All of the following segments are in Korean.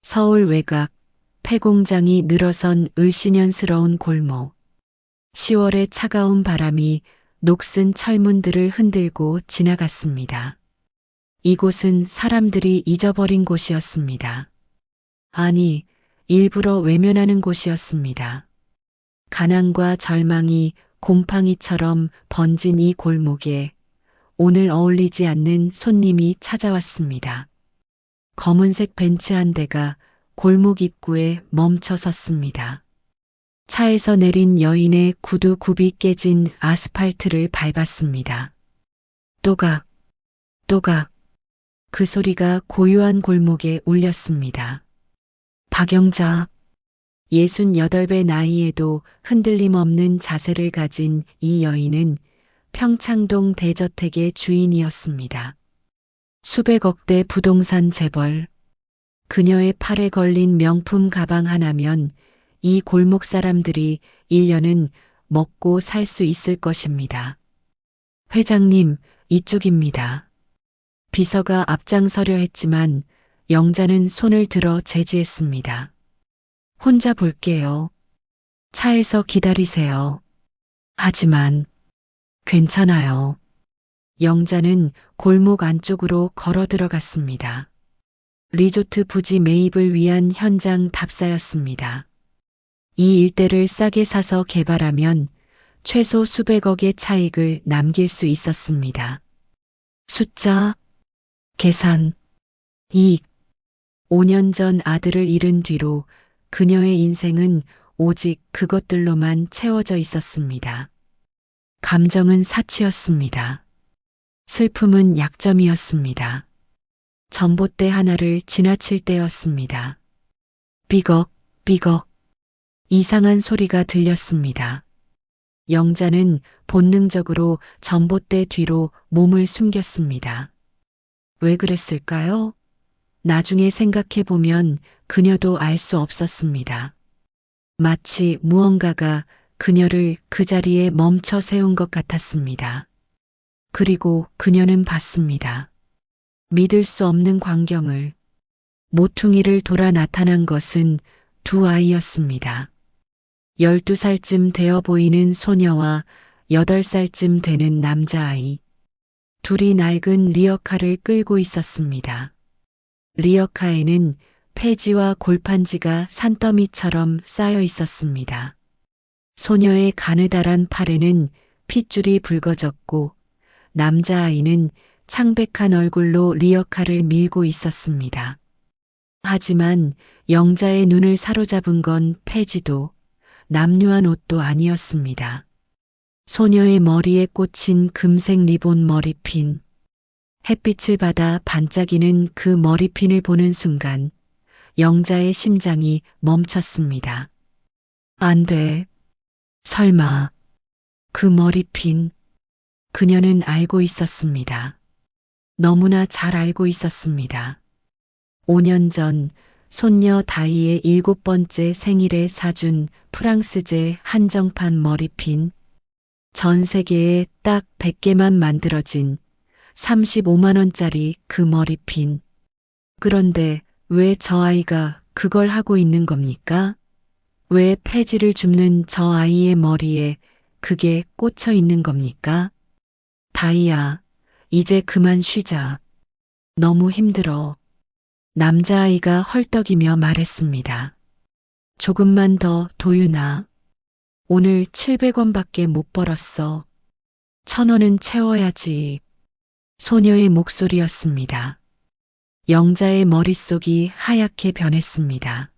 서울 외곽, 폐공장이 늘어선 을씨년스러운 골목. 10월의 차가운 바람이 녹슨 철문들을 흔들고 지나갔습니다. 이곳은 사람들이 잊어버린 곳이었습니다. 아니, 일부러 외면하는 곳이었습니다. 가난과 절망이 곰팡이처럼 번진 이 골목에 오늘 어울리지 않는 손님이 찾아왔습니다. 검은색 벤츠 한 대가 골목 입구에 멈춰 섰습니다. 차에서 내린 여인의 구두 굽이 깨진 아스팔트를 밟았습니다. 또각, 또각. 그 소리가 고요한 골목에 울렸습니다. 박영자. 68배 나이에도 흔들림 없는 자세를 가진 이 여인은 평창동 대저택의 주인이었습니다. 수백억대 부동산 재벌. 그녀의 팔에 걸린 명품 가방 하나면 이 골목 사람들이 1년은 먹고 살 수 있을 것입니다. 회장님, 이쪽입니다. 비서가 앞장서려 했지만 영자는 손을 들어 제지했습니다. 혼자 볼게요. 차에서 기다리세요. 하지만 괜찮아요. 영자는 골목 안쪽으로 걸어 들어갔습니다. 리조트 부지 매입을 위한 현장 답사였습니다. 이 일대를 싸게 사서 개발하면 최소 수백억의 차익을 남길 수 있었습니다. 숫자, 계산, 이익. 5년 전 아들을 잃은 뒤로 그녀의 인생은 오직 그것들로만 채워져 있었습니다. 감정은 사치였습니다. 슬픔은 약점이었습니다. 전봇대 하나를 지나칠 때였습니다. 삐걱, 삐걱. 이상한 소리가 들렸습니다. 영자는 본능적으로 전봇대 뒤로 몸을 숨겼습니다. 왜 그랬을까요? 나중에 생각해보면 그녀도 알 수 없었습니다. 마치 무언가가 그녀를 그 자리에 멈춰 세운 것 같았습니다. 그리고 그녀는 봤습니다. 믿을 수 없는 광경을. 모퉁이를 돌아 나타난 것은 두 아이였습니다. 12살쯤 되어 보이는 소녀와 8살쯤 되는 남자아이. 둘이 낡은 리어카를 끌고 있었습니다. 리어카에는 폐지와 골판지가 산더미처럼 쌓여 있었습니다. 소녀의 가느다란 팔에는 핏줄이 붉어졌고 남자아이는 창백한 얼굴로 리어카를 밀고 있었습니다. 하지만 영자의 눈을 사로잡은 건 폐지도 남루한 옷도 아니었습니다. 소녀의 머리에 꽂힌 금색 리본 머리핀. 햇빛을 받아 반짝이는 그 머리핀을 보는 순간 영자의 심장이 멈췄습니다. 안 돼. 설마. 그 머리핀. 그녀는 알고 있었습니다. 너무나 잘 알고 있었습니다. 5년 전 손녀 다이의 7번째 생일에 사준 프랑스제 한정판 머리핀. 전 세계에 딱 100개만 만들어진 35만 원짜리 그 머리핀. 그런데 왜 저 아이가 그걸 하고 있는 겁니까? 왜 폐지를 줍는 저 아이의 머리에 그게 꽂혀 있는 겁니까? 다이야, 이제 그만 쉬자. 너무 힘들어. 남자아이가 헐떡이며 말했습니다. 조금만 더 도윤아. 오늘 700원밖에 못 벌었어. 1000원은 채워야지. 소녀의 목소리였습니다. 영자의 머릿속이 하얗게 변했습니다.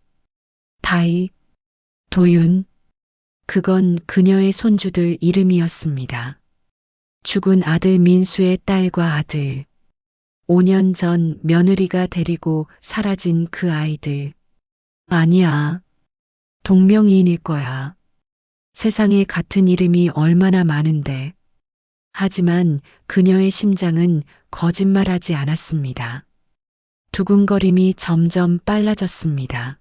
다이, 도윤. 그건 그녀의 손주들 이름이었습니다. 죽은 아들 민수의 딸과 아들. 5년 전 며느리가 데리고 사라진 그 아이들. 아니야. 동명이인일 거야. 세상에 같은 이름이 얼마나 많은데. 하지만 그녀의 심장은 거짓말하지 않았습니다. 두근거림이 점점 빨라졌습니다.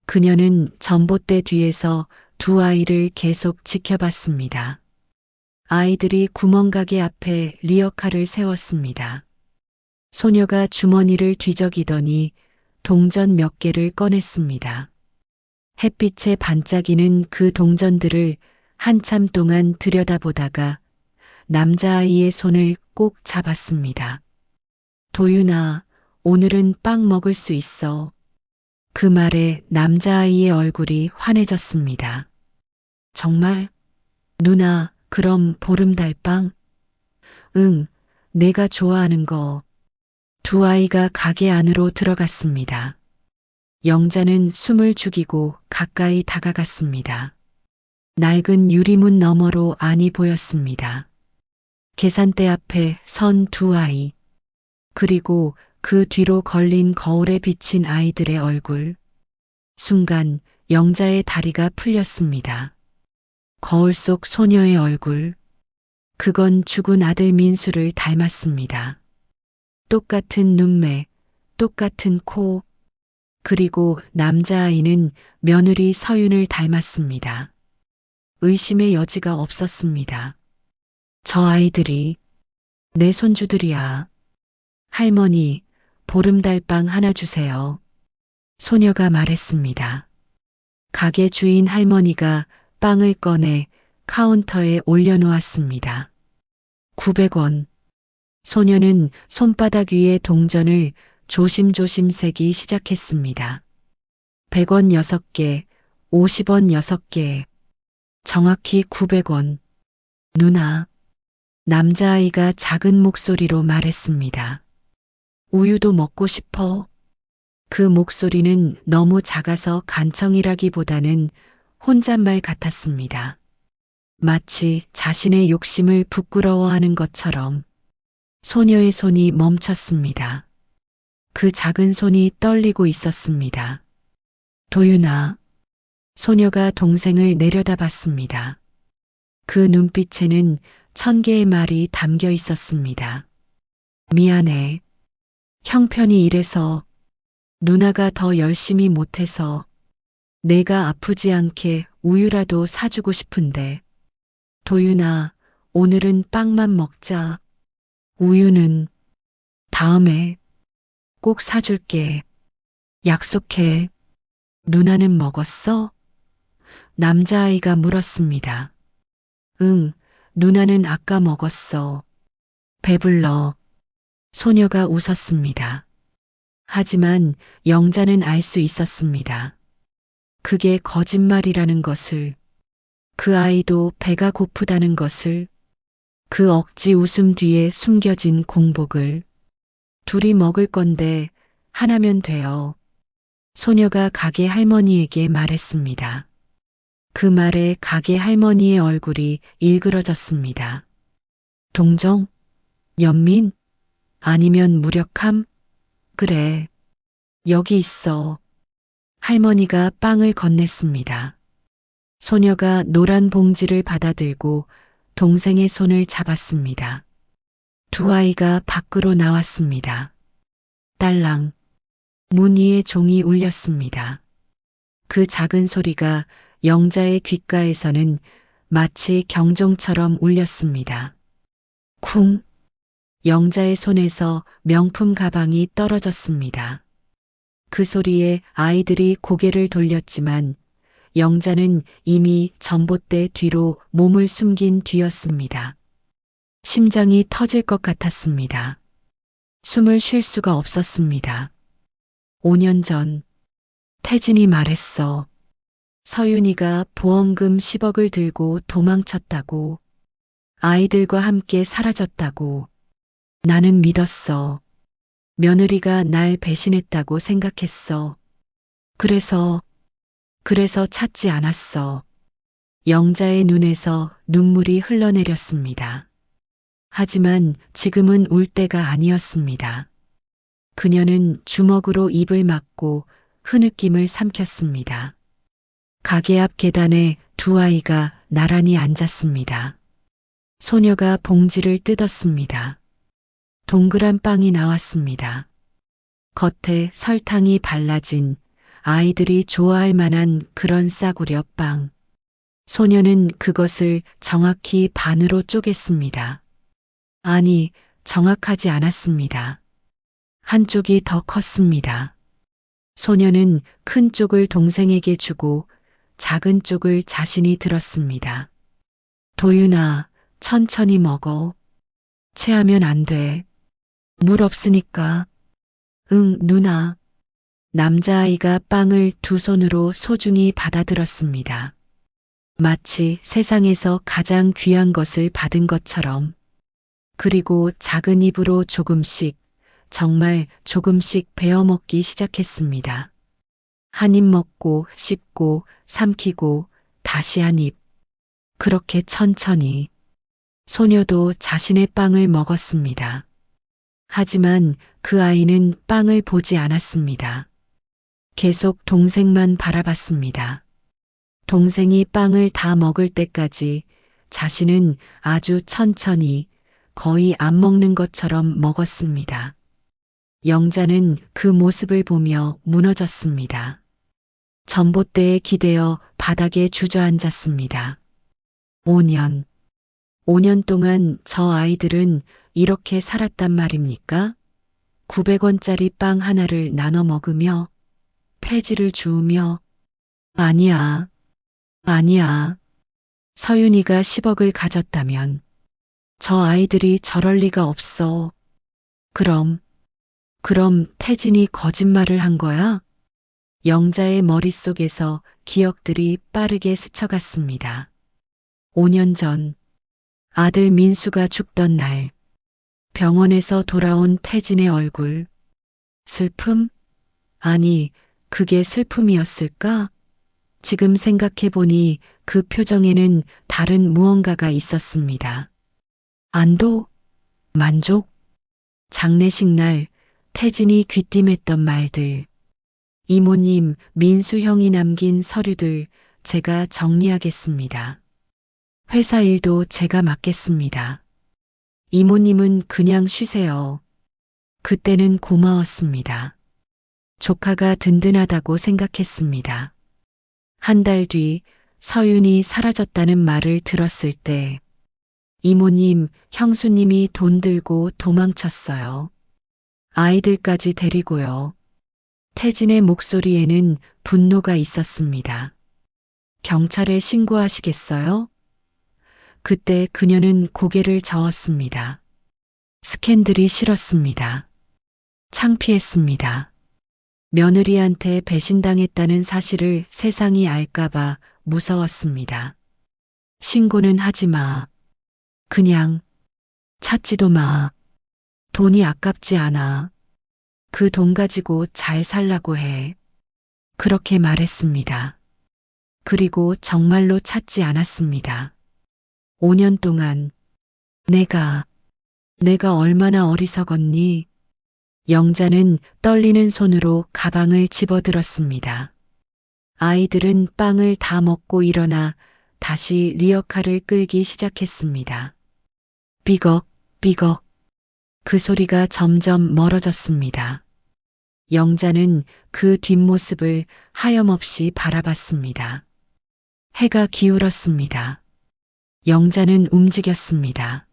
그녀는 전봇대 뒤에서 두 아이를 계속 지켜봤습니다. 아이들이 구멍가게 앞에 리어카를 세웠습니다. 소녀가 주머니를 뒤적이더니 동전 몇 개를 꺼냈습니다. 햇빛에 반짝이는 그 동전들을 한참 동안 들여다보다가 남자아이의 손을 꼭 잡았습니다. 도윤아, 오늘은 빵 먹을 수 있어. 그 말에 남자아이의 얼굴이 환해졌습니다. 정말? 누나, 그럼 보름달빵? 응, 내가 좋아하는 거. 두 아이가 가게 안으로 들어갔습니다. 영자는 숨을 죽이고 가까이 다가갔습니다. 낡은 유리문 너머로 안이 보였습니다. 계산대 앞에 선 두 아이, 그리고 그 뒤로 걸린 거울에 비친 아이들의 얼굴. 순간 영자의 다리가 풀렸습니다. 거울 속 소녀의 얼굴. 그건 죽은 아들 민수를 닮았습니다. 똑같은 눈매, 똑같은 코, 그리고 남자아이는 며느리 서윤을 닮았습니다. 의심의 여지가 없었습니다. 저 아이들이 내 손주들이야. 할머니, 보름달빵 하나 주세요. 소녀가 말했습니다. 가게 주인 할머니가 빵을 꺼내 카운터에 올려놓았습니다. 900원. 소녀는 손바닥 위에 동전을 조심조심 세기 시작했습니다. 100원 6개, 50원 6개, 정확히 900원. 누나, 남자아이가 작은 목소리로 말했습니다. 우유도 먹고 싶어. 그 목소리는 너무 작아서 간청이라기보다는 혼잣말 같았습니다. 마치 자신의 욕심을 부끄러워하는 것처럼. 소녀의 손이 멈췄습니다. 그 작은 손이 떨리고 있었습니다. 도윤아. 소녀가 동생을 내려다봤습니다. 그 눈빛에는 1000개의 말이 담겨 있었습니다. 미안해. 형편이 이래서, 누나가 더 열심히 못해서, 내가 아프지 않게 우유라도 사주고 싶은데. 도윤아, 오늘은 빵만 먹자. 우유는 다음에 꼭 사줄게. 약속해. 누나는 먹었어? 남자아이가 물었습니다. 응, 누나는 아까 먹었어. 배불러. 소녀가 웃었습니다. 하지만 영자는 알 수 있었습니다. 그게 거짓말이라는 것을, 그 아이도 배가 고프다는 것을, 그 억지 웃음 뒤에 숨겨진 공복을. 둘이 먹을 건데 하나면 돼요. 소녀가 가게 할머니에게 말했습니다. 그 말에 가게 할머니의 얼굴이 일그러졌습니다. 동정? 연민? 아니면 무력함? 그래. 여기 있어. 할머니가 빵을 건넸습니다. 소녀가 노란 봉지를 받아들고 동생의 손을 잡았습니다. 두 아이가 밖으로 나왔습니다. 딸랑. 문 위에 종이 울렸습니다. 그 작은 소리가 영자의 귓가에서는 마치 경종처럼 울렸습니다. 쿵. 영자의 손에서 명품 가방이 떨어졌습니다. 그 소리에 아이들이 고개를 돌렸지만 영자는 이미 전봇대 뒤로 몸을 숨긴 뒤였습니다. 심장이 터질 것 같았습니다. 숨을 쉴 수가 없었습니다. 5년 전 태진이 말했어. 서윤이가 보험금 10억을 들고 도망쳤다고. 아이들과 함께 사라졌다고. 나는 믿었어. 며느리가 날 배신했다고 생각했어. 그래서 찾지 않았어. 영자의 눈에서 눈물이 흘러내렸습니다. 하지만 지금은 울 때가 아니었습니다. 그녀는 주먹으로 입을 막고 흐느낌을 삼켰습니다. 가게 앞 계단에 두 아이가 나란히 앉았습니다. 소녀가 봉지를 뜯었습니다. 동그란 빵이 나왔습니다. 겉에 설탕이 발라진 아이들이 좋아할 만한 그런 싸구려 빵. 소녀는 그것을 정확히 반으로 쪼갰습니다. 아니, 정확하지 않았습니다. 한쪽이 더 컸습니다. 소녀는 큰 쪽을 동생에게 주고 작은 쪽을 자신이 들었습니다. 도윤아, 천천히 먹어. 체하면 안 돼. 물 없으니까. 응, 누나. 남자아이가 빵을 두 손으로 소중히 받아들었습니다. 마치 세상에서 가장 귀한 것을 받은 것처럼. 그리고 작은 입으로 조금씩, 정말 조금씩 베어 먹기 시작했습니다. 한 입 먹고 씹고 삼키고 다시 한 입. 그렇게 천천히. 소녀도 자신의 빵을 먹었습니다. 하지만 그 아이는 빵을 보지 않았습니다. 계속 동생만 바라봤습니다. 동생이 빵을 다 먹을 때까지 자신은 아주 천천히 거의 안 먹는 것처럼 먹었습니다. 영자는 그 모습을 보며 무너졌습니다. 전봇대에 기대어 바닥에 주저앉았습니다. 5년. 5년 동안 저 아이들은 이렇게 살았단 말입니까? 900원짜리 빵 하나를 나눠 먹으며 폐지를 주우며 아니야, 아니야. 서윤이가 10억을 가졌다면 저 아이들이 저럴 리가 없어. 그럼 태진이 거짓말을 한 거야? 영자의 머릿속에서 기억들이 빠르게 스쳐갔습니다. 5년 전 아들 민수가 죽던 날 병원에서 돌아온 태진의 얼굴. 슬픔? 아니, 그게 슬픔이었을까? 지금 생각해보니 그 표정에는 다른 무언가가 있었습니다. 안도? 만족? 장례식 날 태진이 귀띔했던 말들. 이모님, 민수 형이 남긴 서류들 제가 정리하겠습니다. 회사 일도 제가 맡겠습니다. 이모님은 그냥 쉬세요. 그때는 고마웠습니다. 조카가 든든하다고 생각했습니다. 한 달 뒤 서윤이 사라졌다는 말을 들었을 때 이모님, 형수님이 돈 들고 도망쳤어요. 아이들까지 데리고요. 태진의 목소리에는 분노가 있었습니다. 경찰에 신고하시겠어요? 그때 그녀는 고개를 저었습니다. 스캔들이 싫었습니다. 창피했습니다. 며느리한테 배신당했다는 사실을 세상이 알까봐 무서웠습니다. 신고는 하지 마. 그냥 찾지도 마. 돈이 아깝지 않아. 그 돈 가지고 잘 살라고 해. 그렇게 말했습니다. 그리고 정말로 찾지 않았습니다. 5년 동안 내가 얼마나 어리석었니? 영자는 떨리는 손으로 가방을 집어들었습니다. 아이들은 빵을 다 먹고 일어나 다시 리어카를 끌기 시작했습니다. 삐걱, 삐걱. 그 소리가 점점 멀어졌습니다. 영자는 그 뒷모습을 하염없이 바라봤습니다. 해가 기울었습니다. 영자는 움직였습니다.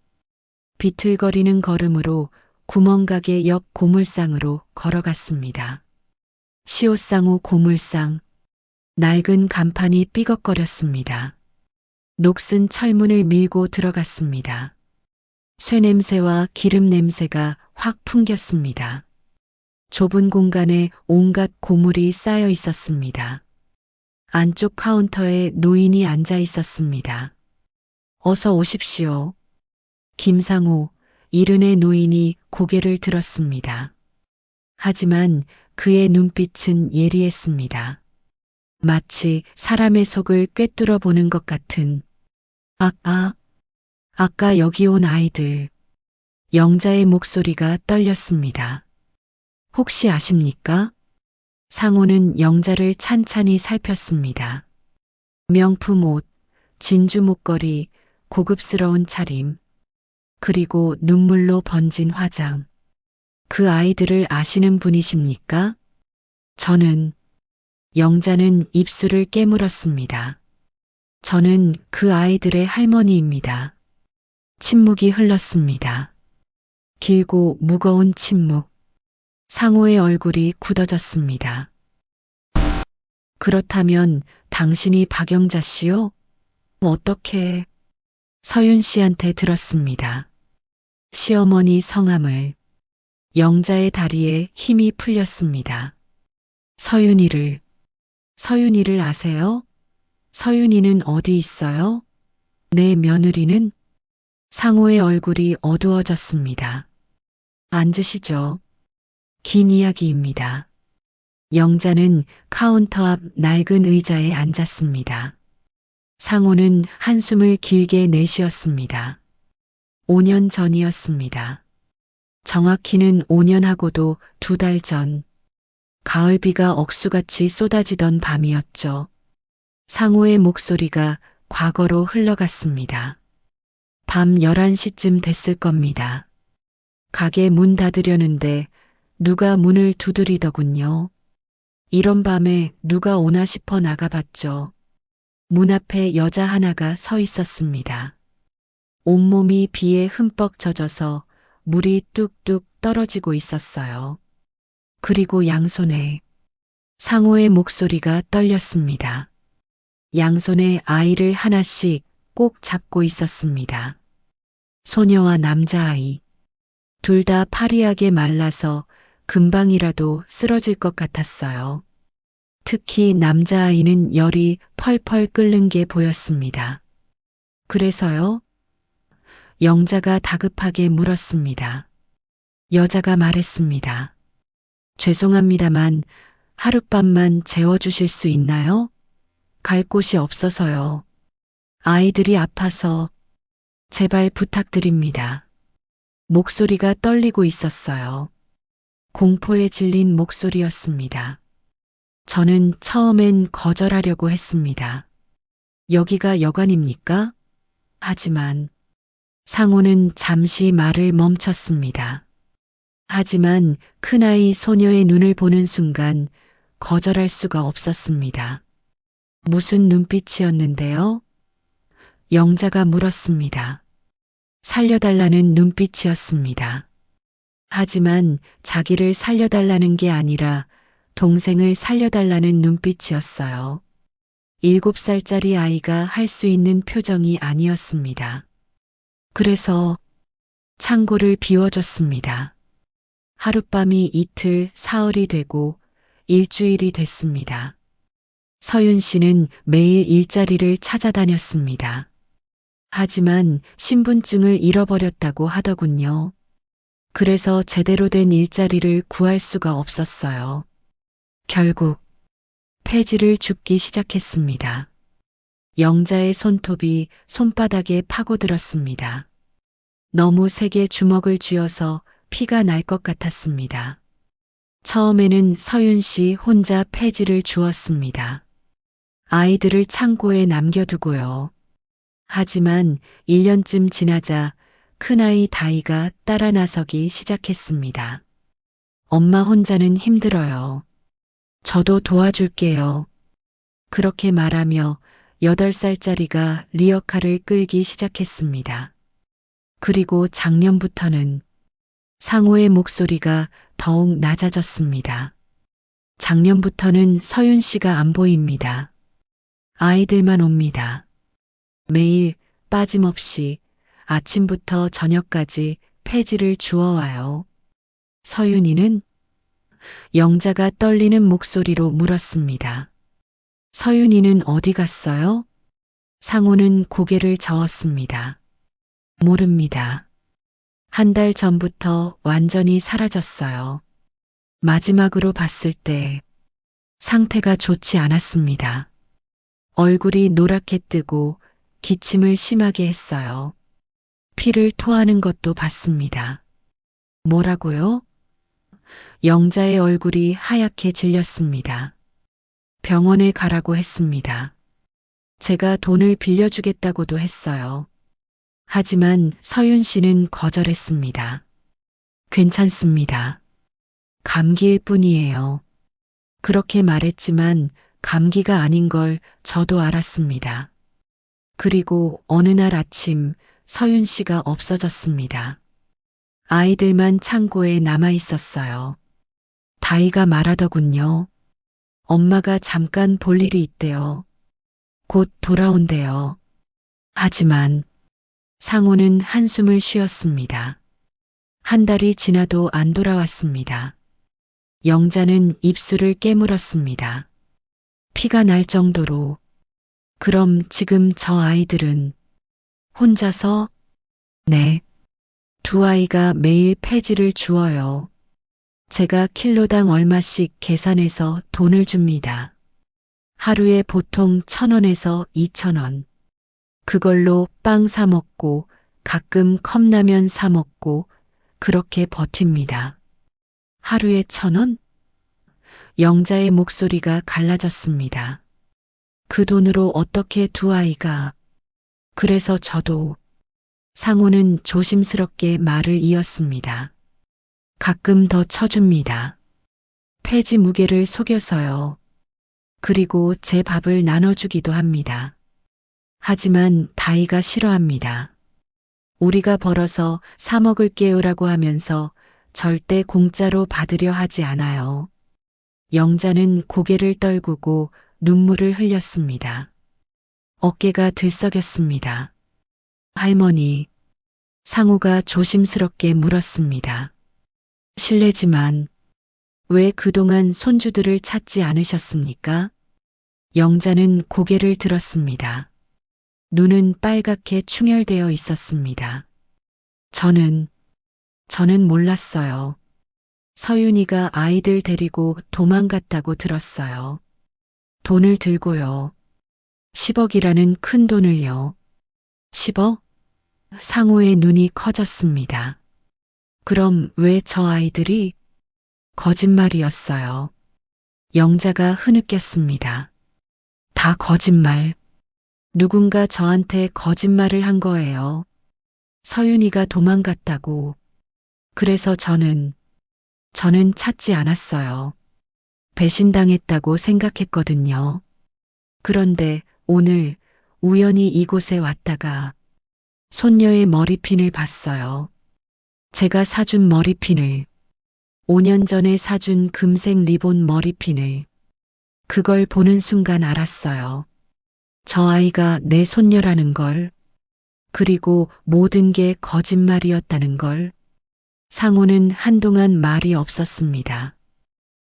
비틀거리는 걸음으로 구멍가게 옆 고물상으로 걸어갔습니다. 시옷상호 고물상. 낡은 간판이 삐걱거렸습니다. 녹슨 철문을 밀고 들어갔습니다. 쇠냄새와 기름 냄새가 확 풍겼습니다. 좁은 공간에 온갖 고물이 쌓여 있었습니다. 안쪽 카운터에 노인이 앉아 있었습니다. 어서 오십시오. 김상호, 이른의 노인이 고개를 들었습니다. 하지만 그의 눈빛은 예리했습니다. 마치 사람의 속을 꿰뚫어 보는 것 같은. 아까 여기 온 아이들. 영자의 목소리가 떨렸습니다. 혹시 아십니까? 상호는 영자를 찬찬히 살폈습니다. 명품 옷, 진주 목걸이, 고급스러운 차림, 그리고 눈물로 번진 화장. 그 아이들을 아시는 분이십니까? 저는, 영자는 입술을 깨물었습니다. 저는 그 아이들의 할머니입니다. 침묵이 흘렀습니다. 길고 무거운 침묵. 상호의 얼굴이 굳어졌습니다. 그렇다면 당신이 박영자 씨요? 어떻게? 서윤 씨한테 들었습니다. 시어머니 성함을. 영자의 다리에 힘이 풀렸습니다. 서윤이를 아세요? 서윤이는 어디 있어요? 내 며느리는? 상호의 얼굴이 어두워졌습니다. 앉으시죠. 긴 이야기입니다. 영자는 카운터 앞 낡은 의자에 앉았습니다. 상호는 한숨을 길게 내쉬었습니다. 5년 전이었습니다. 정확히는 5년하고도 2달 전, 가을비가 억수같이 쏟아지던 밤이었죠. 상호의 목소리가 과거로 흘러갔습니다. 밤 11시쯤 됐을 겁니다. 가게 문 닫으려는데 누가 문을 두드리더군요. 이런 밤에 누가 오나 싶어 나가봤죠. 문 앞에 여자 하나가 서 있었습니다. 온몸이 비에 흠뻑 젖어서 물이 뚝뚝 떨어지고 있었어요. 그리고 양손에 상호의 목소리가 떨렸습니다. 양손에 아이를 하나씩 꼭 잡고 있었습니다. 소녀와 남자아이. 둘 다 파리하게 말라서 금방이라도 쓰러질 것 같았어요. 특히 남자아이는 열이 펄펄 끓는 게 보였습니다. 그래서요? 영자가 다급하게 물었습니다. 여자가 말했습니다. 죄송합니다만 하룻밤만 재워주실 수 있나요? 갈 곳이 없어서요. 아이들이 아파서 제발 부탁드립니다. 목소리가 떨리고 있었어요. 공포에 질린 목소리였습니다. 저는 처음엔 거절하려고 했습니다. 여기가 여관입니까? 하지만 상호는 잠시 말을 멈췄습니다. 하지만 큰아이 소녀의 눈을 보는 순간 거절할 수가 없었습니다. 무슨 눈빛이었는데요? 영자가 물었습니다. 살려달라는 눈빛이었습니다. 하지만 자기를 살려달라는 게 아니라 동생을 살려달라는 눈빛이었어요. 7살짜리 아이가 할 수 있는 표정이 아니었습니다. 그래서 창고를 비워줬습니다. 하룻밤이 이틀, 사흘이 되고 일주일이 됐습니다. 서윤 씨는 매일 일자리를 찾아다녔습니다. 하지만 신분증을 잃어버렸다고 하더군요. 그래서 제대로 된 일자리를 구할 수가 없었어요. 결국 폐지를 줍기 시작했습니다. 영자의 손톱이 손바닥에 파고들었습니다. 너무 세게 주먹을 쥐어서 피가 날 것 같았습니다. 처음에는 서윤 씨 혼자 폐지를 주었습니다. 아이들을 창고에 남겨두고요. 하지만 1년쯤 지나자 큰아이 다이가 따라 나서기 시작했습니다. 엄마 혼자는 힘들어요. 저도 도와줄게요. 그렇게 말하며 8살짜리가 리어카를 끌기 시작했습니다. 그리고 작년부터는 상호의 목소리가 더욱 낮아졌습니다. 작년부터는 서윤 씨가 안 보입니다. 아이들만 옵니다. 매일 빠짐없이 아침부터 저녁까지 폐지를 주워와요. 서윤이는? 영자가 떨리는 목소리로 물었습니다. 서윤이는 어디 갔어요? 상호는 고개를 저었습니다. 모릅니다. 1달 전부터 완전히 사라졌어요. 마지막으로 봤을 때 상태가 좋지 않았습니다. 얼굴이 노랗게 뜨고 기침을 심하게 했어요. 피를 토하는 것도 봤습니다. 뭐라고요? 영자의 얼굴이 하얗게 질렸습니다. 병원에 가라고 했습니다. 제가 돈을 빌려주겠다고도 했어요. 하지만 서윤 씨는 거절했습니다. 괜찮습니다. 감기일 뿐이에요. 그렇게 말했지만 감기가 아닌 걸 저도 알았습니다. 그리고 어느 날 아침 서윤 씨가 없어졌습니다. 아이들만 창고에 남아 있었어요. 다이가 말하더군요. 엄마가 잠깐 볼 일이 있대요. 곧 돌아온대요. 하지만 상호는 한숨을 쉬었습니다. 한 달이 지나도 안 돌아왔습니다. 영자는 입술을 깨물었습니다. 피가 날 정도로. 그럼 지금 저 아이들은 혼자서? 네. 두 아이가 매일 폐지를 주어요. 제가 킬로당 얼마씩 계산해서 돈을 줍니다. 하루에 보통 1,000원에서 2,000원. 그걸로 빵 사 먹고 가끔 컵라면 사 먹고 그렇게 버팁니다. 하루에 1,000원? 영자의 목소리가 갈라졌습니다. 그 돈으로 어떻게 두 아이가. 그래서 저도. 상호는 조심스럽게 말을 이었습니다. 가끔 더 쳐줍니다. 폐지 무게를 속여서요. 그리고 제 밥을 나눠주기도 합니다. 하지만 다이가 싫어합니다. 우리가 벌어서 사 먹을게요라고 하면서 절대 공짜로 받으려 하지 않아요. 영자는 고개를 떨구고 눈물을 흘렸습니다. 어깨가 들썩였습니다. 할머니, 상우가 조심스럽게 물었습니다. 실례지만 왜 그동안 손주들을 찾지 않으셨습니까? 영자는 고개를 들었습니다. 눈은 빨갛게 충혈되어 있었습니다. 저는 몰랐어요. 서윤이가 아이들 데리고 도망갔다고 들었어요. 돈을 들고요. 10억이라는 큰 돈을요. 10억? 상호의 눈이 커졌습니다. 그럼 왜 저 아이들이? 거짓말이었어요. 영자가 흐느꼈습니다. 다 거짓말. 누군가 저한테 거짓말을 한 거예요. 서윤이가 도망갔다고. 그래서 저는 찾지 않았어요. 배신당했다고 생각했거든요. 그런데 오늘 우연히 이곳에 왔다가 손녀의 머리핀을 봤어요. 제가 사준 머리핀을. 5년 전에 사준 금색 리본 머리핀을. 그걸 보는 순간 알았어요. 저 아이가 내 손녀라는 걸. 그리고 모든 게 거짓말이었다는 걸. 상호는 한동안 말이 없었습니다.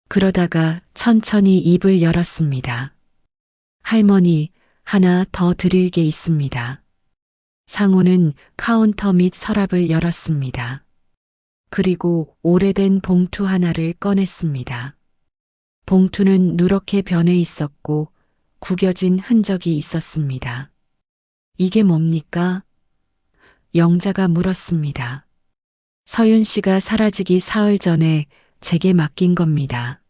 그러다가 천천히 입을 열었습니다. 할머니, 하나 더 드릴 게 있습니다. 상호는 카운터 및 서랍을 열었습니다. 그리고 오래된 봉투 하나를 꺼냈습니다. 봉투는 누렇게 변해 있었고 구겨진 흔적이 있었습니다. 이게 뭡니까? 영자가 물었습니다. 서윤 씨가 사라지기 사흘 전에 제게 맡긴 겁니다.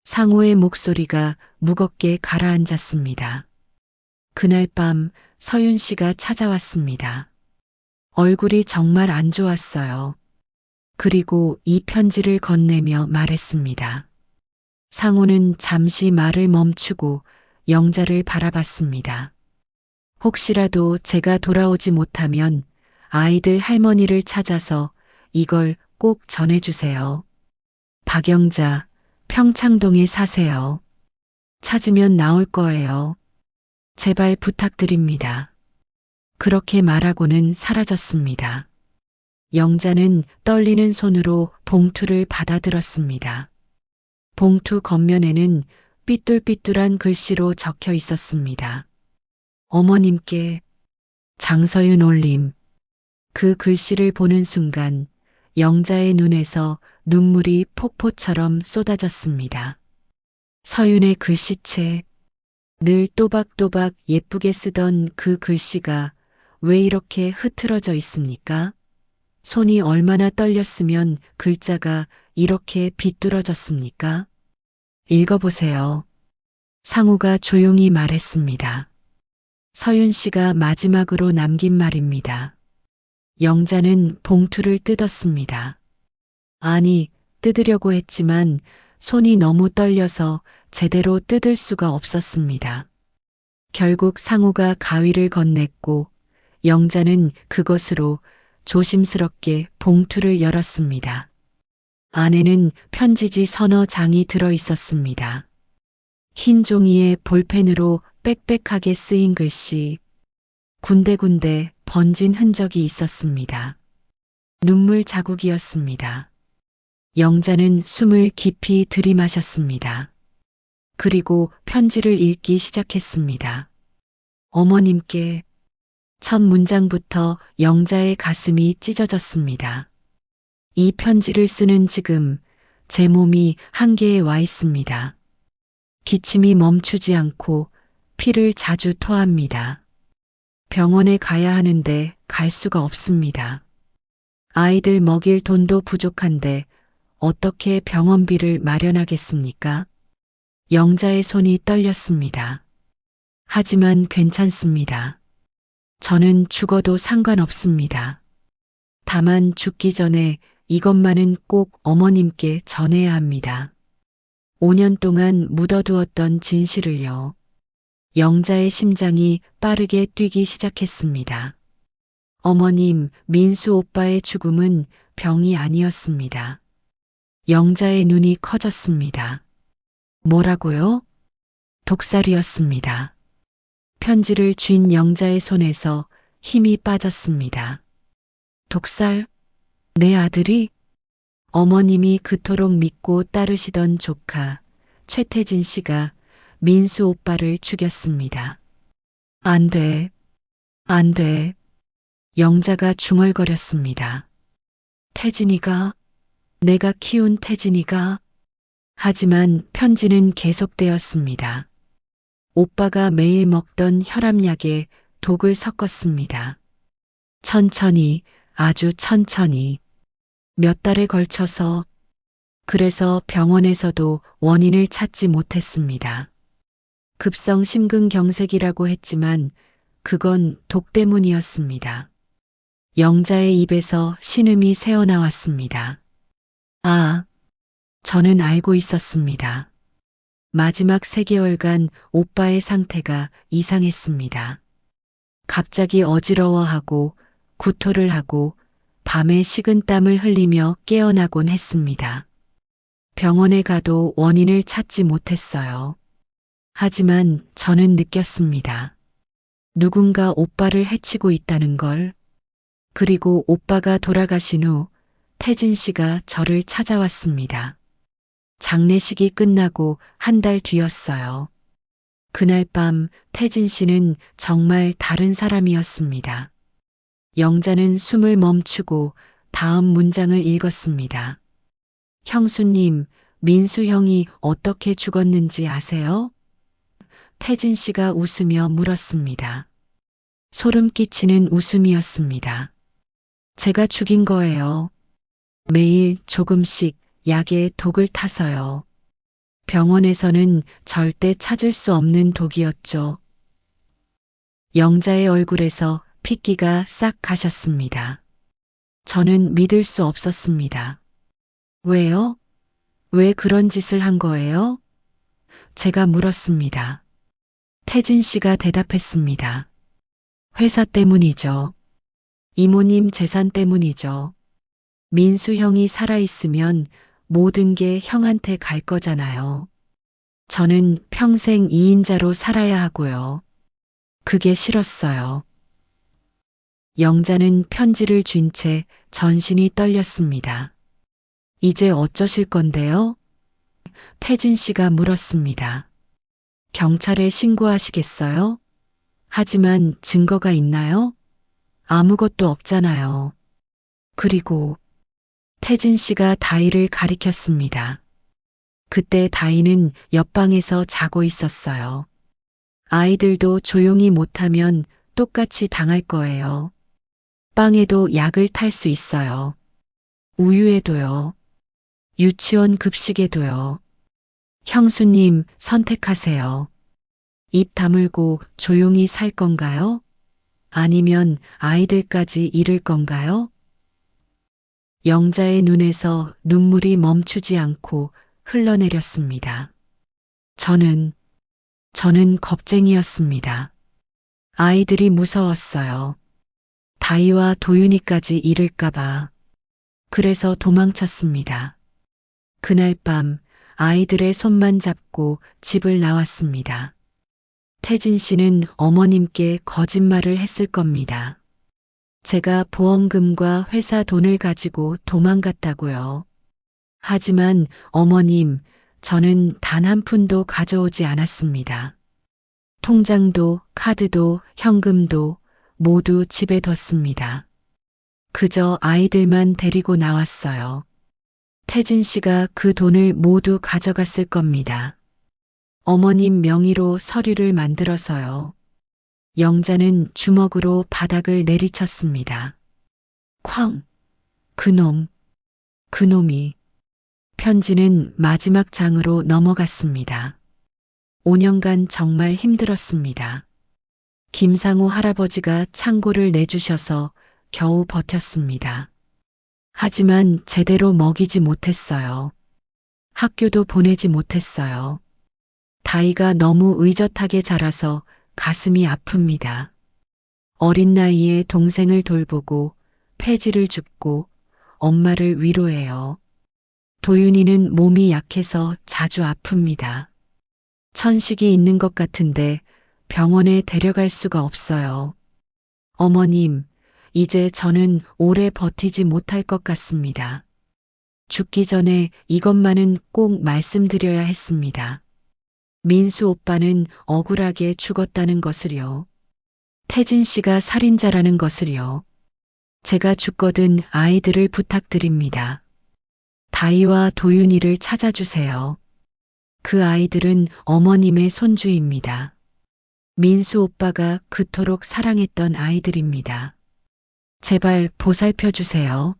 상호의 목소리가 무겁게 가라앉았습니다. 그날 밤 서윤 씨가 찾아왔습니다. 얼굴이 정말 안 좋았어요. 그리고 이 편지를 건네며 말했습니다. 상호는 잠시 말을 멈추고 영자를 바라봤습니다. 혹시라도 제가 돌아오지 못하면 아이들 할머니를 찾아서 이걸 꼭 전해주세요. 박영자, 평창동에 사세요. 찾으면 나올 거예요. 제발 부탁드립니다. 그렇게 말하고는 사라졌습니다. 영자는 떨리는 손으로 봉투를 받아들었습니다. 봉투 겉면에는 삐뚤삐뚤한 글씨로 적혀 있었습니다. 어머님께 장서윤 올림. 그 글씨를 보는 순간 영자의 눈에서 눈물이 폭포처럼 쏟아졌습니다. 서윤의 글씨체, 늘 또박또박 예쁘게 쓰던 그 글씨가 왜 이렇게 흐트러져 있습니까? 손이 얼마나 떨렸으면 글자가 이렇게 비뚤어졌습니까? 읽어보세요. 상우가 조용히 말했습니다. 서윤 씨가 마지막으로 남긴 말입니다. 영자는 봉투를 뜯었습니다. 아니, 뜯으려고 했지만 손이 너무 떨려서 제대로 뜯을 수가 없었습니다. 결국 상우가 가위를 건넸고 영자는 그것으로 조심스럽게 봉투를 열었습니다. 안에는 편지지 서너 장이 들어 있었습니다. 흰 종이에 볼펜으로 빽빽하게 쓰인 글씨, 군데군데 번진 흔적이 있었습니다. 눈물 자국이었습니다. 영자는 숨을 깊이 들이마셨습니다. 그리고 편지를 읽기 시작했습니다. 어머님께. 첫 문장부터 영자의 가슴이 찢어졌습니다. 이 편지를 쓰는 지금 제 몸이 한계에 와 있습니다. 기침이 멈추지 않고 피를 자주 토합니다. 병원에 가야 하는데 갈 수가 없습니다. 아이들 먹일 돈도 부족한데 어떻게 병원비를 마련하겠습니까? 영자의 손이 떨렸습니다. 하지만 괜찮습니다. 저는 죽어도 상관없습니다. 다만 죽기 전에 이것만은 꼭 어머님께 전해야 합니다. 5년 동안 묻어두었던 진실을요. 영자의 심장이 빠르게 뛰기 시작했습니다. 어머님, 민수 오빠의 죽음은 병이 아니었습니다. 영자의 눈이 커졌습니다. 뭐라고요? 독살이었습니다. 편지를 쥔 영자의 손에서 힘이 빠졌습니다. 독살? 내 아들이? 어머님이 그토록 믿고 따르시던 조카 최태진 씨가 민수 오빠를 죽였습니다. 안 돼. 안 돼. 영자가 중얼거렸습니다. 태진이가? 내가 키운 태진이가? 하지만 편지는 계속되었습니다. 오빠가 매일 먹던 혈압약에 독을 섞었습니다. 천천히, 아주 천천히. 몇 달에 걸쳐서. 그래서 병원에서도 원인을 찾지 못했습니다. 급성 심근경색이라고 했지만 그건 독 때문이었습니다. 영자의 입에서 신음이 새어나왔습니다. 아, 저는 알고 있었습니다. 마지막 3개월간 오빠의 상태가 이상했습니다. 갑자기 어지러워하고 구토를 하고 밤에 식은땀을 흘리며 깨어나곤 했습니다. 병원에 가도 원인을 찾지 못했어요. 하지만 저는 느꼈습니다. 누군가 오빠를 해치고 있다는 걸. 그리고 오빠가 돌아가신 후 태진 씨가 저를 찾아왔습니다. 장례식이 끝나고 한 달 뒤였어요. 그날 밤 태진 씨는 정말 다른 사람이었습니다. 영자는 숨을 멈추고 다음 문장을 읽었습니다. 형수님, 민수 형이 어떻게 죽었는지 아세요? 태진 씨가 웃으며 물었습니다. 소름 끼치는 웃음이었습니다. 제가 죽인 거예요. 매일 조금씩 약에 독을 타서요. 병원에서는 절대 찾을 수 없는 독이었죠. 영자의 얼굴에서 핏기가 싹 가셨습니다. 저는 믿을 수 없었습니다. 왜요? 왜 그런 짓을 한 거예요? 제가 물었습니다. 태진 씨가 대답했습니다. 회사 때문이죠. 이모님 재산 때문이죠. 민수 형이 살아있으면 모든 게 형한테 갈 거잖아요. 저는 평생 2인자로 살아야 하고요. 그게 싫었어요. 영자는 편지를 쥔 채 전신이 떨렸습니다. 이제 어쩌실 건데요? 태진 씨가 물었습니다. 경찰에 신고하시겠어요? 하지만 증거가 있나요? 아무것도 없잖아요. 그리고 태진 씨가 다희를 가리켰습니다. 그때 다희는 옆방에서 자고 있었어요. 아이들도 조용히 못하면 똑같이 당할 거예요. 빵에도 약을 탈 수 있어요. 우유에도요. 유치원 급식에도요. 형수님 선택하세요. 입 다물고 조용히 살 건가요? 아니면 아이들까지 잃을 건가요? 영자의 눈에서 눈물이 멈추지 않고 흘러내렸습니다. 저는 겁쟁이였습니다. 아이들이 무서웠어요. 다희와 도윤이까지 잃을까봐. 그래서 도망쳤습니다. 그날 밤 아이들의 손만 잡고 집을 나왔습니다. 태진 씨는 어머님께 거짓말을 했을 겁니다. 제가 보험금과 회사 돈을 가지고 도망갔다고요. 하지만 어머님, 저는 단 한 푼도 가져오지 않았습니다. 통장도 카드도 현금도 모두 집에 뒀습니다. 그저 아이들만 데리고 나왔어요. 태진 씨가 그 돈을 모두 가져갔을 겁니다. 어머님 명의로 서류를 만들어서요. 영자는 주먹으로 바닥을 내리쳤습니다. 쾅! 그놈이. 편지는 마지막 장으로 넘어갔습니다. 5년간 정말 힘들었습니다. 김상우 할아버지가 창고를 내주셔서 겨우 버텼습니다. 하지만 제대로 먹이지 못했어요. 학교도 보내지 못했어요. 다이가 너무 의젓하게 자라서 가슴이 아픕니다. 어린 나이에 동생을 돌보고 폐지를 줍고 엄마를 위로해요. 도윤이는 몸이 약해서 자주 아픕니다. 천식이 있는 것 같은데 병원에 데려갈 수가 없어요. 어머님, 이제 저는 오래 버티지 못할 것 같습니다. 죽기 전에 이것만은 꼭 말씀드려야 했습니다. 민수 오빠는 억울하게 죽었다는 것을요. 태진 씨가 살인자라는 것을요. 제가 죽거든 아이들을 부탁드립니다. 다이와 도윤이를 찾아주세요. 그 아이들은 어머님의 손주입니다. 민수 오빠가 그토록 사랑했던 아이들입니다. 제발 보살펴 주세요.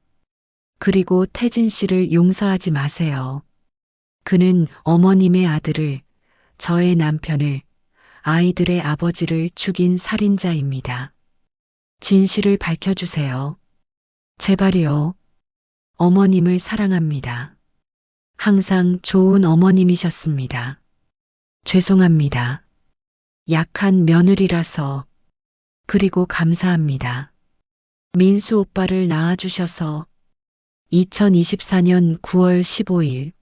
그리고 태진 씨를 용서하지 마세요. 그는 어머님의 아들을, 저의 남편을, 아이들의 아버지를 죽인 살인자입니다. 진실을 밝혀주세요. 제발이요. 어머님을 사랑합니다. 항상 좋은 어머님이셨습니다. 죄송합니다. 약한 며느리라서. 그리고 감사합니다. 민수 오빠를 낳아주셔서. 2024년 9월 15일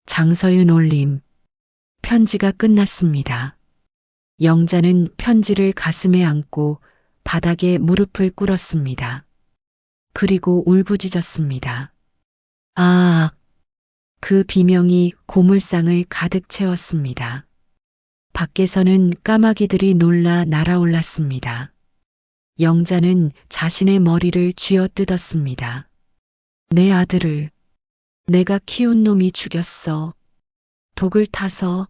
장서윤 올림. 편지가 끝났습니다. 영자는 편지를 가슴에 안고 바닥에 무릎을 꿇었습니다. 그리고 울부짖었습니다. 아, 그 비명이 고물상을 가득 채웠습니다. 밖에서는 까마귀들이 놀라 날아올랐습니다. 영자는 자신의 머리를 쥐어뜯었습니다. 내 아들을 내가 키운 놈이 죽였어. 독을 타서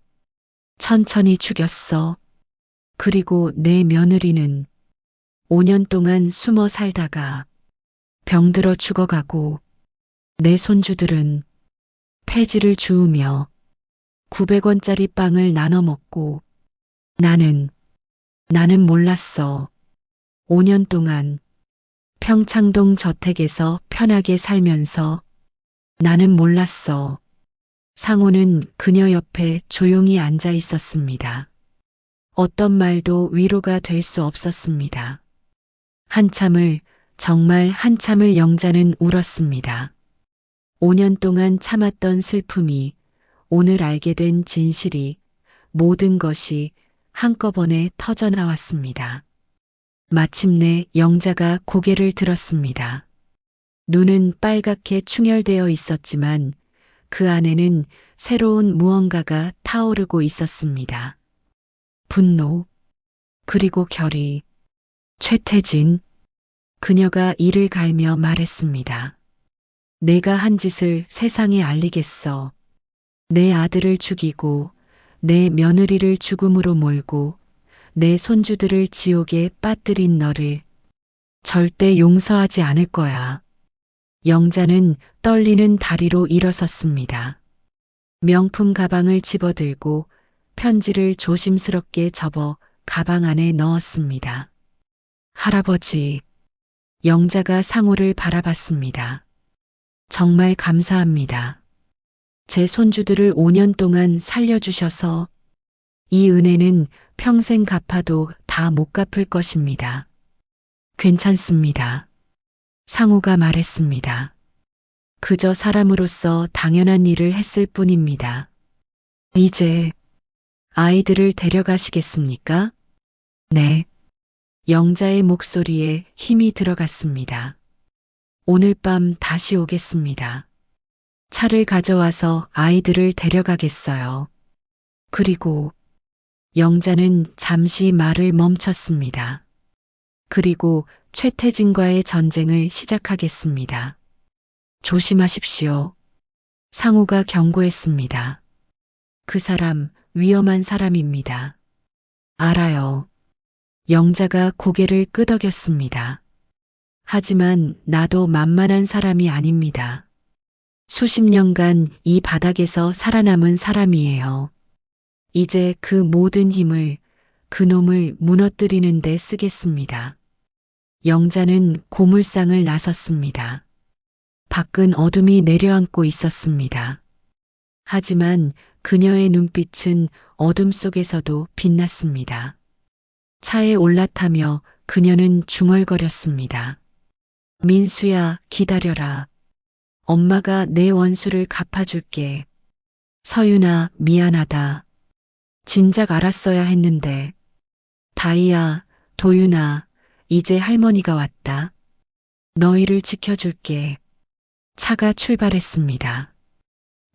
천천히 죽였어. 그리고 내 며느리는 5년 동안 숨어 살다가 병들어 죽어가고 내 손주들은 폐지를 주우며 900원짜리 빵을 나눠 먹고 나는 몰랐어. 5년 동안 평창동 저택에서 편하게 살면서 나는 몰랐어. 상호는 그녀 옆에 조용히 앉아 있었습니다. 어떤 말도 위로가 될 수 없었습니다. 정말 한참을 영자는 울었습니다. 5년 동안 참았던 슬픔이, 오늘 알게 된 진실이, 모든 것이 한꺼번에 터져나왔습니다. 마침내 영자가 고개를 들었습니다. 눈은 빨갛게 충혈되어 있었지만 그 안에는 새로운 무언가가 타오르고 있었습니다. 분노, 그리고 결의. 최태진. 그녀가 이를 갈며 말했습니다. 내가 한 짓을 세상에 알리겠어. 내 아들을 죽이고 내 며느리를 죽음으로 몰고 내 손주들을 지옥에 빠뜨린 너를 절대 용서하지 않을 거야. 영자는 떨리는 다리로 일어섰습니다. 명품 가방을 집어들고 편지를 조심스럽게 접어 가방 안에 넣었습니다. 할아버지. 영자가 상호를 바라봤습니다. 정말 감사합니다. 제 손주들을 5년 동안 살려주셔서 이 은혜는 평생 갚아도 다 못 갚을 것입니다. 괜찮습니다. 상호가 말했습니다. 그저 사람으로서 당연한 일을 했을 뿐입니다. 이제 아이들을 데려가시겠습니까? 네. 영자의 목소리에 힘이 들어갔습니다. 오늘 밤 다시 오겠습니다. 차를 가져와서 아이들을 데려가겠어요. 그리고 영자는 잠시 말을 멈췄습니다. 그리고 최태진과의 전쟁을 시작하겠습니다. 조심하십시오. 상우가 경고했습니다. 그 사람 위험한 사람입니다. 알아요. 영자가 고개를 끄덕였습니다. 하지만 나도 만만한 사람이 아닙니다. 수십 년간 이 바닥에서 살아남은 사람이에요. 이제 그 모든 힘을 그놈을 무너뜨리는 데 쓰겠습니다. 영자는 고물상을 나섰습니다. 밖은 어둠이 내려앉고 있었습니다. 하지만 그녀의 눈빛은 어둠 속에서도 빛났습니다. 차에 올라타며 그녀는 중얼거렸습니다. 민수야, 기다려라. 엄마가 내 원수를 갚아줄게. 서윤아, 미안하다. 진작 알았어야 했는데. 다희야, 도윤아, 이제 할머니가 왔다. 너희를 지켜줄게. 차가 출발했습니다.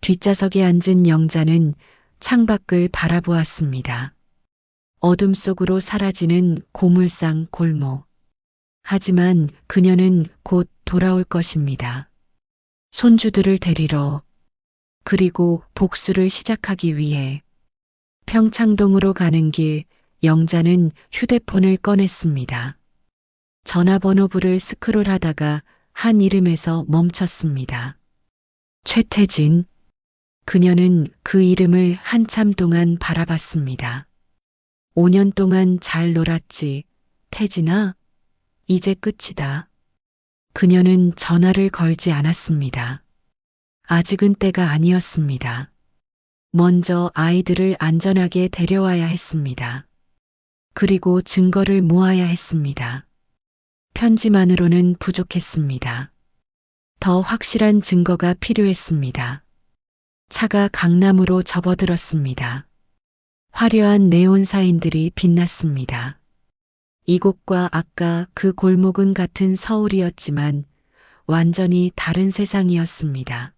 뒷좌석에 앉은 영자는 창밖을 바라보았습니다. 어둠 속으로 사라지는 고물상 골목. 하지만 그녀는 곧 돌아올 것입니다. 손주들을 데리러, 그리고 복수를 시작하기 위해. 평창동으로 가는 길, 영자는 휴대폰을 꺼냈습니다. 전화번호부를 스크롤하다가 한 이름에서 멈췄습니다. 최태진. 그녀는 그 이름을 한참 동안 바라봤습니다. 5년 동안 잘 놀았지, 태진아? 이제 끝이다. 그녀는 전화를 걸지 않았습니다. 아직은 때가 아니었습니다. 먼저 아이들을 안전하게 데려와야 했습니다. 그리고 증거를 모아야 했습니다. 편지만으로는 부족했습니다. 더 확실한 증거가 필요했습니다. 차가 강남으로 접어들었습니다. 화려한 네온 사인들이 빛났습니다. 이곳과 아까 그 골목은 같은 서울이었지만 완전히 다른 세상이었습니다.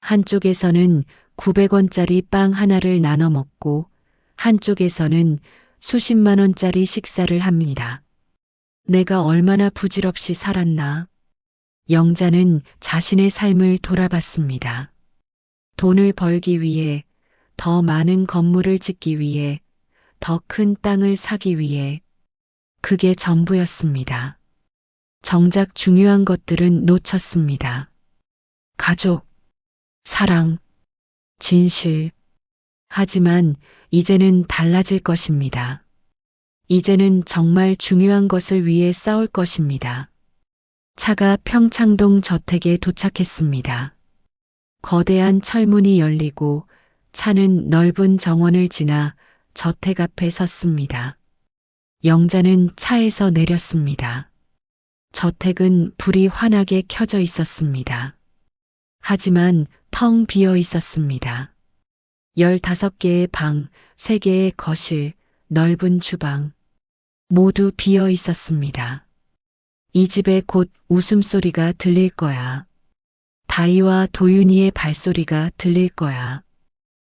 한쪽에서는 900원짜리 빵 하나를 나눠 먹고 한쪽에서는 수십만 원짜리 식사를 합니다. 내가 얼마나 부질없이 살았나. 영자는 자신의 삶을 돌아봤습니다. 돈을 벌기 위해, 더 많은 건물을 짓기 위해, 더 큰 땅을 사기 위해. 그게 전부였습니다. 정작 중요한 것들은 놓쳤습니다. 가족, 사랑, 진실. 하지만 이제는 달라질 것입니다. 이제는 정말 중요한 것을 위해 싸울 것입니다. 차가 평창동 저택에 도착했습니다. 거대한 철문이 열리고 차는 넓은 정원을 지나 저택 앞에 섰습니다. 영자는 차에서 내렸습니다. 저택은 불이 환하게 켜져 있었습니다. 하지만 텅 비어 있었습니다. 15개의 방, 3개의 거실, 넓은 주방. 모두 비어 있었습니다. 이 집에 곧 웃음소리가 들릴 거야. 다희와 도윤이의 발소리가 들릴 거야.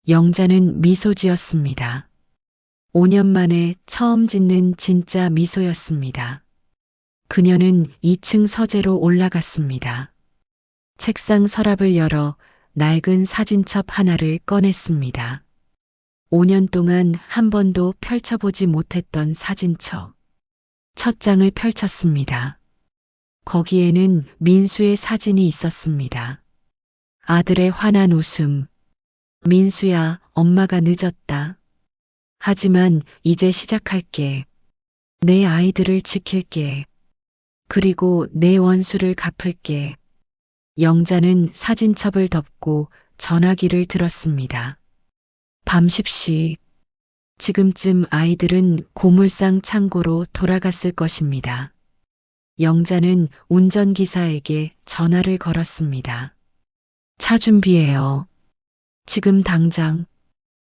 영자는 미소 지었습니다. 5년 만에 처음 짓는 진짜 미소였습니다. 그녀는 2층 서재로 올라갔습니다. 책상 서랍을 열어 낡은 사진첩 하나를 꺼냈습니다. 5년 동안 한 번도 펼쳐보지 못했던 사진첩. 첫 장을 펼쳤습니다. 거기에는 민수의 사진이 있었습니다. 아들의 환한 웃음. 민수야, 엄마가 늦었다. 하지만 이제 시작할게. 내 아이들을 지킬게. 그리고 내 원수를 갚을게. 영자는 사진첩을 덮고 전화기를 들었습니다. 밤 10시. 지금쯤 아이들은 고물상 창고로 돌아갔을 것입니다. 영자는 운전기사에게 전화를 걸었습니다. 차 준비해요. 지금 당장.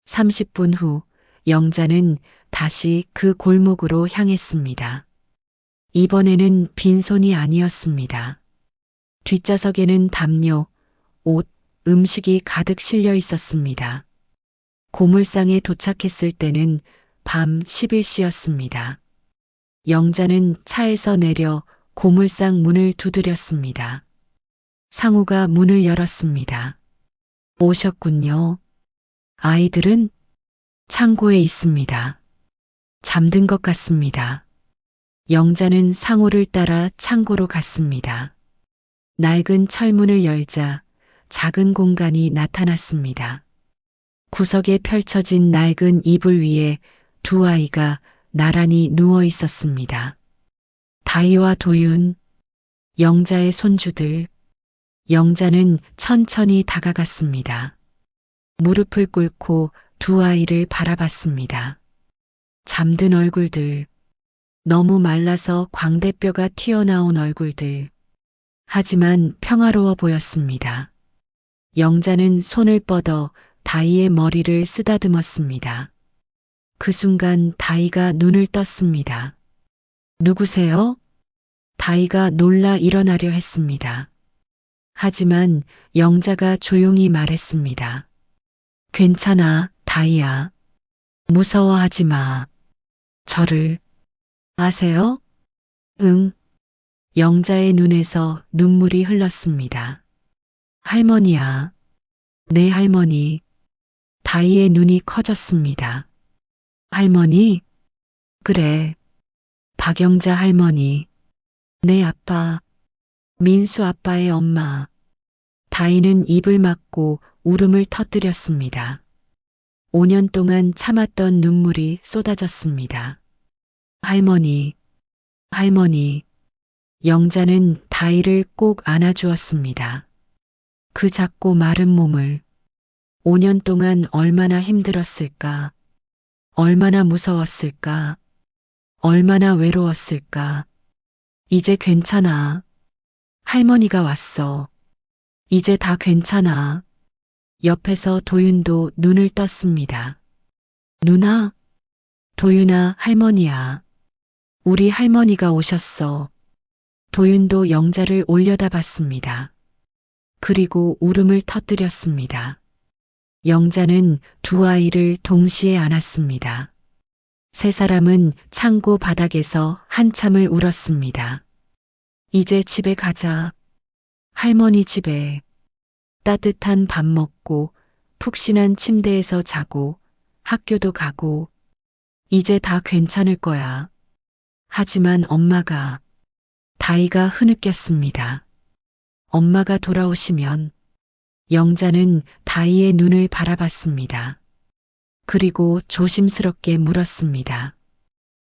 30분 후 영자는 다시 그 골목으로 향했습니다. 이번에는 빈손이 아니었습니다. 뒷좌석에는 담요, 옷, 음식이 가득 실려 있었습니다. 고물상에 도착했을 때는 밤 11시였습니다. 영자는 차에서 내려 고물상 문을 두드렸습니다. 상우가 문을 열었습니다. 오셨군요. 아이들은 창고에 있습니다. 잠든 것 같습니다. 영자는 상우를 따라 창고로 갔습니다. 낡은 철문을 열자 작은 공간이 나타났습니다. 구석에 펼쳐진 낡은 이불 위에 두 아이가 나란히 누워 있었습니다. 다이와 도윤, 영자의 손주들. 영자는 천천히 다가갔습니다. 무릎을 꿇고 두 아이를 바라봤습니다. 잠든 얼굴들, 너무 말라서 광대뼈가 튀어나온 얼굴들. 하지만 평화로워 보였습니다. 영자는 손을 뻗어 다이의 머리를 쓰다듬었습니다. 그 순간 다이가 눈을 떴습니다. 누구세요? 다이가 놀라 일어나려 했습니다. 하지만 영자가 조용히 말했습니다. 괜찮아, 다이야. 무서워하지 마. 저를 아세요? 응. 영자의 눈에서 눈물이 흘렀습니다. 할머니야. 내 할머니. 다이의 눈이 커졌습니다. 할머니? 그래. 박영자 할머니. 내 아빠. 민수 아빠의 엄마. 다이는 입을 막고 울음을 터뜨렸습니다. 5년 동안 참았던 눈물이 쏟아졌습니다. 할머니, 할머니. 영자는 다이를 꼭 안아주었습니다. 그 작고 마른 몸을. 5년 동안 얼마나 힘들었을까? 얼마나 무서웠을까? 얼마나 외로웠을까? 이제 괜찮아. 할머니가 왔어. 이제 다 괜찮아. 옆에서 도윤도 눈을 떴습니다. 누나? 도윤아, 할머니야. 우리 할머니가 오셨어. 도윤도 영자를 올려다봤습니다. 그리고 울음을 터뜨렸습니다. 영자는 두 아이를 동시에 안았습니다. 세 사람은 창고 바닥에서 한참을 울었습니다. 이제 집에 가자. 할머니 집에. 따뜻한 밥 먹고 푹신한 침대에서 자고 학교도 가고 이제 다 괜찮을 거야. 하지만 엄마가. 다이가 흐느꼈습니다. 엄마가 돌아오시면. 영자는 다이의 눈을 바라봤습니다. 그리고 조심스럽게 물었습니다.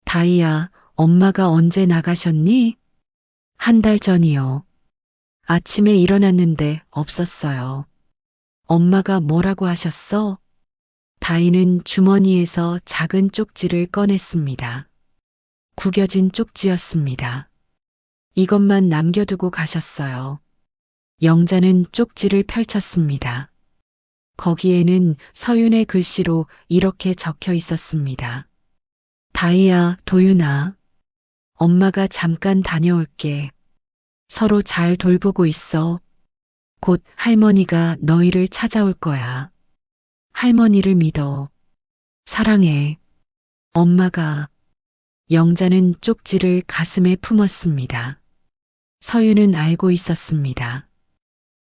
다이야, 엄마가 언제 나가셨니? 한 달 전이요. 아침에 일어났는데 없었어요. 엄마가 뭐라고 하셨어? 다이는 주머니에서 작은 쪽지를 꺼냈습니다. 구겨진 쪽지였습니다. 이것만 남겨두고 가셨어요. 영자는 쪽지를 펼쳤습니다. 거기에는 서윤의 글씨로 이렇게 적혀 있었습니다. 다이야, 도윤아. 엄마가 잠깐 다녀올게. 서로 잘 돌보고 있어. 곧 할머니가 너희를 찾아올 거야. 할머니를 믿어. 사랑해. 엄마가. 영자는 쪽지를 가슴에 품었습니다. 서윤은 알고 있었습니다.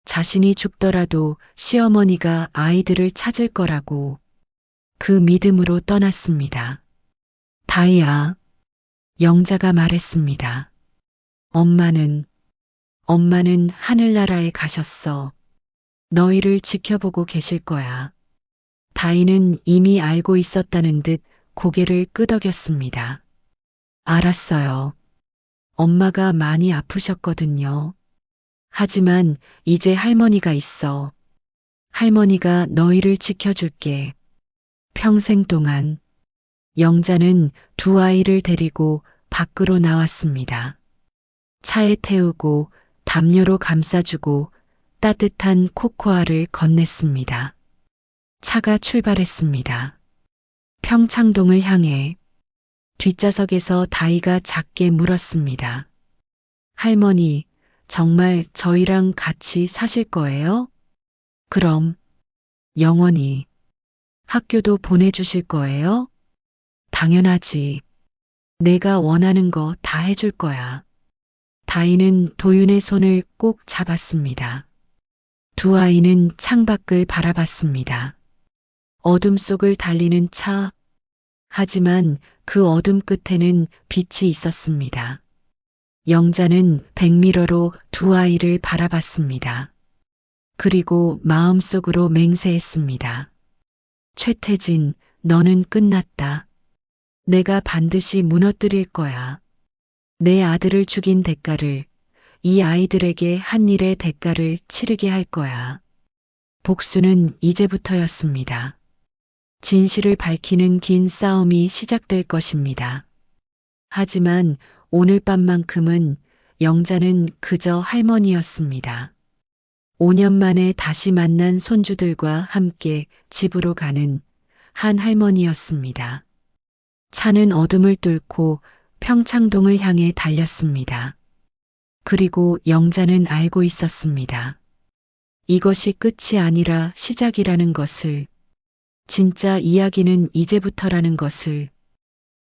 자신이 죽더라도 시어머니가 아이들을 찾을 거라고. 그 믿음으로 떠났습니다. 다이야. 영자가 말했습니다. 엄마는 하늘나라에 가셨어. 너희를 지켜보고 계실 거야. 다이는 이미 알고 있었다는 듯 고개를 끄덕였습니다. 알았어요. 엄마가 많이 아프셨거든요. 하지만 이제 할머니가 있어. 할머니가 너희를 지켜줄게. 평생 동안. 영자는 두 아이를 데리고 밖으로 나왔습니다. 차에 태우고 담요로 감싸주고 따뜻한 코코아를 건넸습니다. 차가 출발했습니다. 평창동을 향해. 뒷좌석에서 다이가 작게 물었습니다. 할머니, 정말 저희랑 같이 사실 거예요? 그럼, 영원히. 학교도 보내주실 거예요? 당연하지. 내가 원하는 거 다 해줄 거야. 다이는 도윤의 손을 꼭 잡았습니다. 두 아이는 창밖을 바라봤습니다. 어둠 속을 달리는 차. 하지만 그 어둠 끝에는 빛이 있었습니다. 영자는 백미러로 두 아이를 바라봤습니다. 그리고 마음속으로 맹세했습니다. 최태진, 너는 끝났다. 내가 반드시 무너뜨릴 거야. 내 아들을 죽인 대가를, 이 아이들에게 한 일의 대가를 치르게 할 거야. 복수는 이제부터였습니다. 진실을 밝히는 긴 싸움이 시작될 것입니다. 하지만 오늘 밤만큼은 영자는 그저 할머니였습니다. 5년 만에 다시 만난 손주들과 함께 집으로 가는 한 할머니였습니다. 차는 어둠을 뚫고 평창동을 향해 달렸습니다. 그리고 영자는 알고 있었습니다. 이것이 끝이 아니라 시작이라는 것을, 진짜 이야기는 이제부터라는 것을,